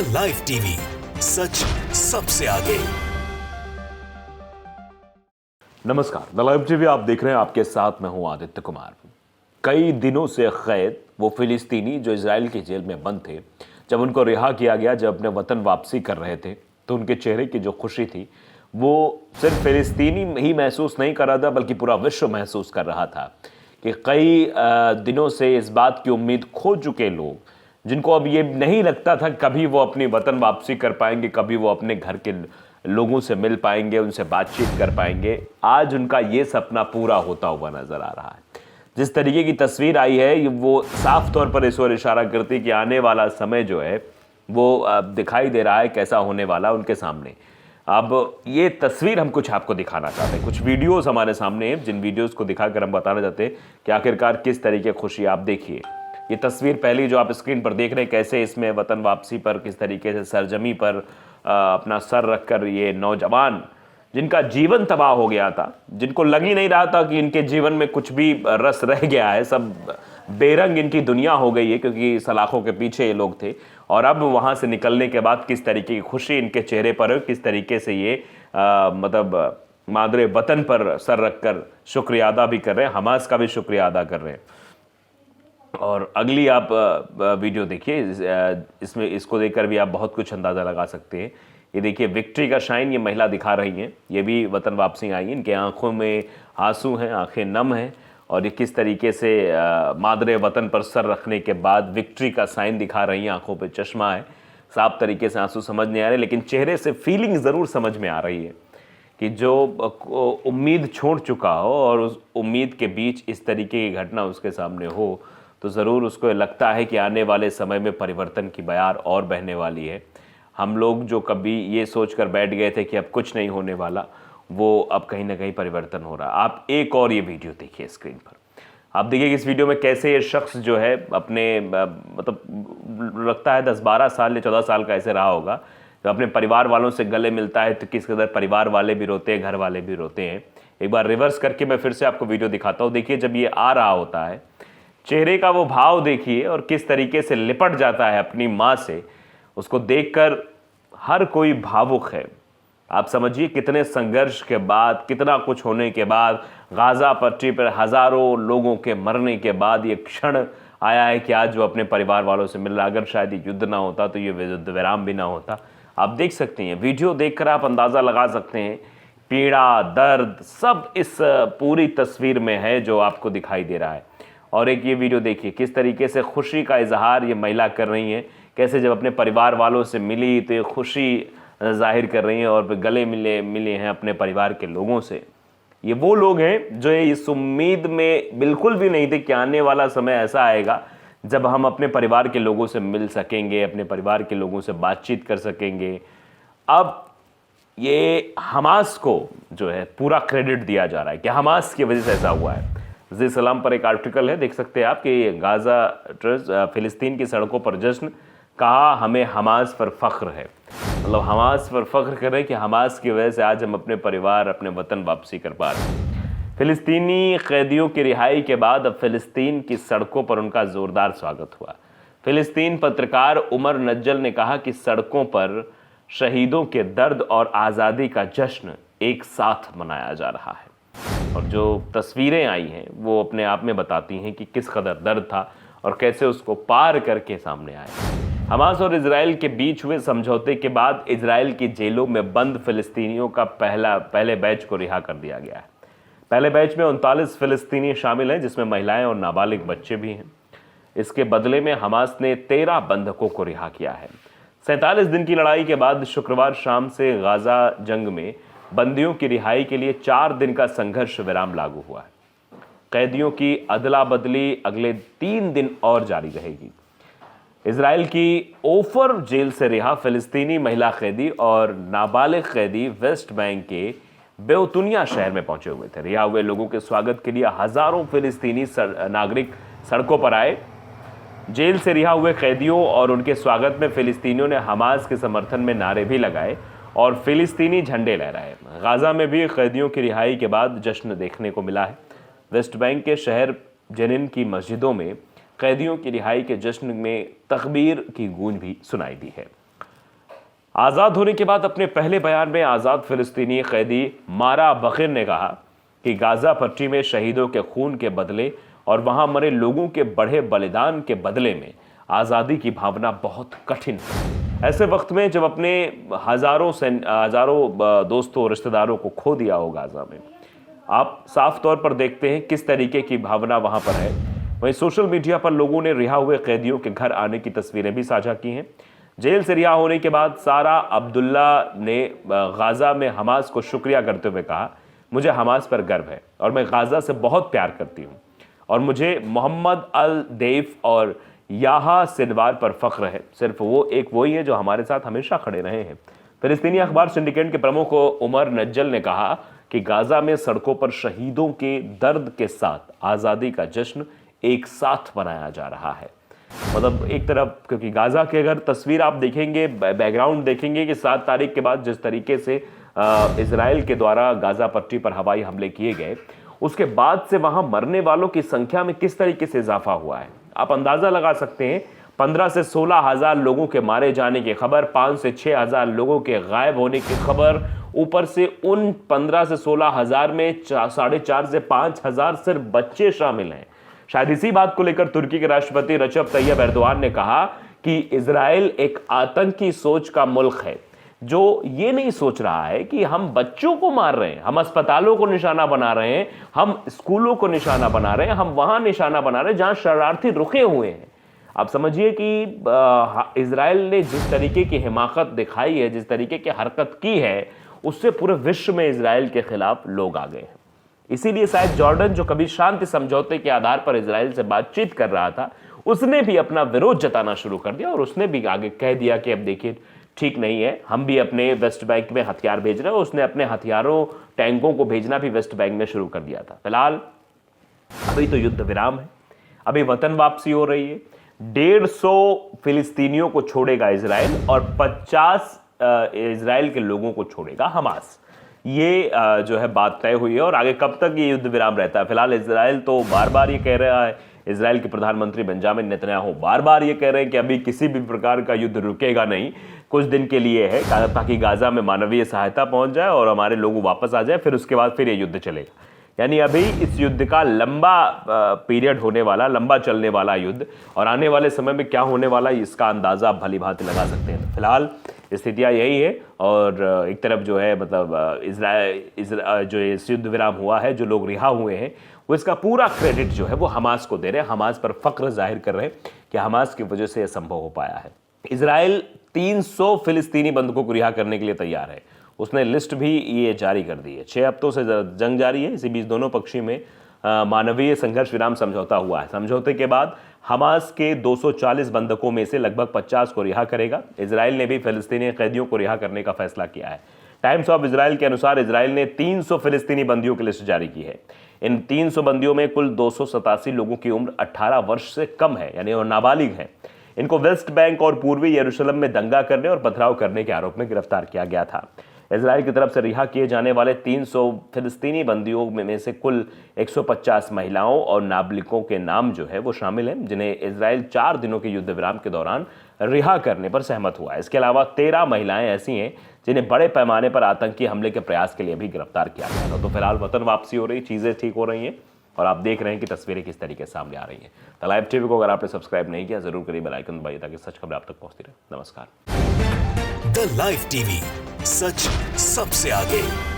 The live TV, सच सबसे आगे। नमस्कार, द लाइव टीवी आप देख रहे हैं। आपके साथ मैं हूं आदित्य कुमार। कई दिनों से कैद वो फिलिस्तीनी जो इजराइल की जेल में बंद थे, जब उनको रिहा किया गया, जब अपने वतन वापसी कर रहे थे, तो उनके चेहरे की जो खुशी थी वो सिर्फ फिलिस्तीनी ही महसूस नहीं कर रहा था, बल्कि पूरा विश्व महसूस कर रहा था कि कई दिनों से इस बात की उम्मीद खो चुके लोग, जिनको अब ये नहीं लगता था कभी वो अपनी वतन वापसी कर पाएंगे, कभी वो अपने घर के लोगों से मिल पाएंगे, उनसे बातचीत कर पाएंगे, आज उनका ये सपना पूरा होता हुआ नजर आ रहा है। जिस तरीके की तस्वीर आई है वो साफ तौर पर इस ओर इशारा करती है कि आने वाला समय जो है वो दिखाई दे रहा है कैसा होने वाला उनके सामने। अब ये तस्वीर हम कुछ आपको दिखाना चाहते हैं, कुछ वीडियोस हमारे सामने हैं, जिन वीडियोस को दिखाकर हम बताना चाहते हैं कि आखिरकार किस तरीके खुशी। आप देखिए ये तस्वीर पहली जो आप स्क्रीन पर देख रहे हैं, कैसे इसमें वतन वापसी पर किस तरीके से सरजमी पर अपना सर रखकर ये नौजवान, जिनका जीवन तबाह हो गया था, जिनको लग ही नहीं रहा था कि इनके जीवन में कुछ भी रस रह गया है, सब बेरंग इनकी दुनिया हो गई है, क्योंकि सलाखों के पीछे ये लोग थे। और अब वहाँ से निकलने के बाद किस तरीके की खुशी इनके चेहरे पर है, किस तरीके से ये मतलब मादरे वतन पर सर रखकर शुक्रिया अदा भी कर रहे हैं, हमास का भी शुक्रिया अदा कर रहे हैं। और अगली आप वीडियो देखिए, इसमें इसको देखकर भी आप बहुत कुछ अंदाज़ा लगा सकते हैं। ये देखिए विक्ट्री का शाइन ये महिला दिखा रही हैं, ये भी वतन वापसी आई हैं, इनके आंखों में आंसू हैं, आंखें नम हैं, और ये किस तरीके से मादरे वतन पर सर रखने के बाद विक्ट्री का साइन दिखा रही हैं। आंखों पे चश्मा है, साफ तरीके से आंसू समझ नहीं आ रहे, लेकिन चेहरे से फीलिंग ज़रूर समझ में आ रही है कि जो उम्मीद छोड़ चुका हो और उस उम्मीद के बीच इस तरीके की घटना उसके सामने हो, तो ज़रूर उसको लगता है कि आने वाले समय में परिवर्तन की बयार और बहने वाली है। हम लोग जो कभी ये सोचकर बैठ गए थे कि अब कुछ नहीं होने वाला, वो अब कहीं ना कहीं परिवर्तन हो रहा। आप एक और ये वीडियो देखिए स्क्रीन पर। आप देखिए कि इस वीडियो में कैसे ये शख्स जो है अपने मतलब लगता है 10-12 साल या 14 साल का ऐसे रहा होगा, जब अपने परिवार वालों से गले मिलता है तो किस कदर परिवार वाले भी रोते हैं, घर वाले भी रोते हैं। एक बार रिवर्स करके मैं फिर से आपको वीडियो दिखाता हूँ। देखिए जब ये आ रहा होता है, चेहरे का वो भाव देखिए, और किस तरीके से लिपट जाता है अपनी माँ से। उसको देखकर हर कोई भावुक है। आप समझिए कितने संघर्ष के बाद, कितना कुछ होने के बाद, गाज़ा पट्टी पर हज़ारों लोगों के मरने के बाद ये क्षण आया है कि आज वो अपने परिवार वालों से मिल रहा। अगर शायद ये युद्ध ना होता तो ये युद्ध विराम भी ना होता। आप देख सकते हैं, वीडियो देखकर आप अंदाज़ा लगा सकते हैं, पीड़ा, दर्द सब इस पूरी तस्वीर में है जो आपको दिखाई दे रहा है। और एक ये वीडियो देखिए किस तरीके से खुशी का इजहार ये महिला कर रही हैं, कैसे जब अपने परिवार वालों से मिली तो ये खुशी जाहिर कर रही हैं और गले मिले हैं अपने परिवार के लोगों से। ये वो लोग हैं जो इस उम्मीद में बिल्कुल भी नहीं थे कि आने वाला समय ऐसा आएगा जब हम अपने परिवार के लोगों से मिल सकेंगे, अपने परिवार के लोगों से बातचीत कर सकेंगे। अब ये हमास को जो है पूरा क्रेडिट दिया जा रहा है कि हमास की वजह से ऐसा हुआ है। जी सलाम पर एक आर्टिकल है, देख सकते हैं आप कि गाज़ा ट्रस्ट फिलिस्तीन की सड़कों पर जश्न, कहा हमें हमास पर फ़ख्र है। मतलब हमास पर फ़ख्र कर रहे हैं कि हमास की वजह से आज हम अपने परिवार, अपने वतन वापसी कर पा रहे हैं। फिलिस्तीनी कैदियों की रिहाई के बाद अब फिलिस्तीन की सड़कों पर उनका ज़ोरदार स्वागत हुआ। फिलिस्तीन पत्रकार उमर नज्जल ने कहा कि सड़कों पर शहीदों के दर्द और आज़ादी का जश्न एक साथ मनाया जा रहा है। और जो तस्वीरें आई हैं वो अपने आप में बताती हैं कि किस कदर दर्द था और कैसे उसको पार करके सामने आए। हमास और इजराइल के बीच हुए समझौते के बाद इजराइल की जेलों में बंद फिलिस्तीनियों का पहले बैच को रिहा कर दिया गया है। पहले बैच में 39 फिलिस्तीनी शामिल हैं, जिसमें महिलाएं और नाबालिग बच्चे भी हैं। इसके बदले में हमास ने 13 बंधकों को रिहा किया है। 47 दिन की लड़ाई के बाद शुक्रवार शाम से गाज़ा जंग में बंदियों की रिहाई के लिए 4 दिन का संघर्ष विराम लागू हुआ है। कैदियों की अदला बदली अगले 3 दिन और जारी रहेगी। इजराइल की ओफर जेल से रिहा फिलिस्तीनी महिला कैदी और नाबालिग कैदी वेस्ट बैंक के बेउतुनिया शहर में पहुंचे हुए थे। रिहा हुए लोगों के स्वागत के लिए हजारों फिलिस्तीनी नागरिक सड़कों पर आए। जेल से रिहा हुए कैदियों और उनके स्वागत में फिलिस्तीनियों ने हमास के समर्थन में नारे भी लगाए और फिलिस्तीनी झंडे लहराए। गाज़ा में भी कैदियों की रिहाई के बाद जश्न देखने को मिला है। वेस्ट बैंक के शहर जेनिन की मस्जिदों में कैदियों की रिहाई के जश्न में तकबीर की गूंज भी सुनाई दी है। आज़ाद होने के बाद अपने पहले बयान में आज़ाद फिलिस्तीनी कैदी मारा बखीर ने कहा कि गाजा पट्टी में शहीदों के खून के बदले और वहां मरे लोगों के बढ़े बलिदान के बदले में आज़ादी की भावना बहुत कठिन है। ऐसे वक्त में जब अपने हजारों दोस्तों रिश्तेदारों को खो दिया हो गाजा में, आप साफ तौर पर देखते हैं किस तरीके की भावना वहां पर है। वहीं सोशल मीडिया पर लोगों ने रिहा हुए कैदियों के घर आने की तस्वीरें भी साझा की हैं। जेल से रिहा होने के बाद सारा अब्दुल्ला ने गाजा में हमास को शुक्रिया करते हुए कहा, मुझे हमास पर गर्व है और मैं गाजा से बहुत प्यार करती हूँ और मुझे मोहम्मद अल देफ और याहा सिनवार पर फख्र है। सिर्फ वो एक वही है जो हमारे साथ हमेशा खड़े रहे हैं। फिलिस्तीनी अखबार सिंडिकेट के प्रमुख उमर नज्जल ने कहा कि गाजा में सड़कों पर शहीदों के दर्द के साथ आज़ादी का जश्न एक साथ मनाया जा रहा है। मतलब एक तरफ, क्योंकि गाजा की अगर तस्वीर आप देखेंगे, बैकग्राउंड देखेंगे कि 7 तारीख के बाद जिस तरीके से इजराइल के द्वारा गाजा पट्टी पर हवाई हमले किए गए, उसके बाद से वहां मरने वालों की संख्या में किस तरीके से इजाफा हुआ है आप अंदाजा लगा सकते हैं। 15 से 16 हजार लोगों के मारे जाने की खबर, 5 से 6 हजार लोगों के गायब होने की खबर, ऊपर से उन 15 से 16 हजार में 4.5 से 5 हजार सिर्फ बच्चे शामिल हैं। शायद इसी बात को लेकर तुर्की के राष्ट्रपति रजब तैयब एर्दोआन ने कहा कि इजराइल एक आतंकी सोच का मुल्क है जो ये नहीं सोच रहा है कि हम बच्चों को मार रहे हैं, हम अस्पतालों को निशाना बना रहे हैं, हम स्कूलों को निशाना बना रहे हैं, हम वहां निशाना बना रहे हैं जहां शरारती रुके हुए हैं। आप समझिए कि इजराइल ने जिस तरीके की हिमाकत दिखाई है, जिस तरीके की हरकत की है, उससे पूरे विश्व में इजराइल के खिलाफ लोग आ गए हैं। इसीलिए शायद जॉर्डन, जो कभी शांति समझौते के आधार पर इजराइल से बातचीत कर रहा था, उसने भी अपना विरोध जताना शुरू कर दिया और उसने भी आगे कह दिया कि अब देखिए ठीक नहीं है, हम भी अपने वेस्ट बैंक में हथियार भेज रहे हैं। उसने अपने हथियारों, टैंकों को भेजना भी वेस्ट बैंक में शुरू कर दिया था। फिलहाल अभी तो युद्ध विराम है, अभी वतन वापसी हो रही है। 150 फिलिस्तीनियों को छोड़ेगा इजराइल और 50 इजराइल के लोगों को छोड़ेगा हमास। ये जो है बात तय हुई है और आगे कब तक ये युद्ध विराम रहता है। फिलहाल इजराइल तो बार बार ये कह रहा है, इजराइल के प्रधानमंत्री बेंजामिन नेतन्याहू बार बार ये कह रहे हैं कि अभी किसी भी प्रकार का युद्ध रुकेगा नहीं, कुछ दिन के लिए है, ताकि गाजा में मानवीय सहायता पहुंच जाए और हमारे लोग वापस आ जाए, फिर उसके बाद फिर ये युद्ध चलेगा। यानी अभी इस युद्ध का लंबा पीरियड होने वाला, लंबा चलने वाला युद्ध, और आने वाले समय में क्या होने वाला इसका अंदाजा आप भली भांति लगा सकते हैं। फिलहाल स्थितियां यही है और एक तरफ जो है मतलब इजराइल जो इस युद्ध विराम हुआ है, जो लोग रिहा हुए हैं, वो इसका पूरा क्रेडिट जो है वो हमास को दे रहे हैं, हमास पर फख्र जाहिर कर रहे हैं कि हमास की वजह से यह संभव हो पाया है। इजराइल 300 फिलिस्तीनी बंधकों को रिहा करने के लिए तैयार है। उसने लिस्ट भी ये जारी कर दी है। 6 हफ्तों से जंग जारी है। इसी बीच दोनों पक्षों में मानवीय संघर्ष विराम समझौता हुआ है। समझौते के बाद हमास के 240 बंधकों में से लगभग 50 को रिहा करेगा। इजराइल ने भी फिलिस्तीनी कैदियों को रिहा करने का फैसला किया है। टाइम्स ऑफ इजराइल के अनुसार इजराइल ने 300 फिलिस्तीनी बंदियों की लिस्ट जारी की है। इन 300 बंदियों में कुल 287 लोगों की उम्र 18 वर्ष से कम है, यानी वो नाबालिग हैं। इनको वेस्ट बैंक और पूर्वी यरूशलेम में दंगा करने और पथराव करने के आरोप में गिरफ्तार किया गया था। इजराइल की तरफ से रिहा किए जाने वाले 300 फिलिस्तीनी बंदियों में से कुल 150 महिलाओं और नाबालिगों के नाम जो है वो शामिल हैं, जिन्हें इजराइल 4 दिनों के युद्ध विराम के दौरान रिहा करने पर सहमत हुआ है। इसके अलावा 13 महिलाएं ऐसी हैं जिन्हें बड़े पैमाने पर आतंकी हमले के प्रयास के लिए भी गिरफ्तार किया गया था। तो फिलहाल वतन वापसी हो रही, चीज़ें ठीक हो रही हैं और आप देख रहे हैं कि तस्वीरें किस तरीके से सामने आ रही हैं। द लाइव टीवी को अगर आपने सब्सक्राइब नहीं किया, जरूर करिए, बेल आइकन दबाइए ताकि सच खबर आप तक पहुंचती रहे। नमस्कार। द लाइव टीवी, सच सबसे आगे।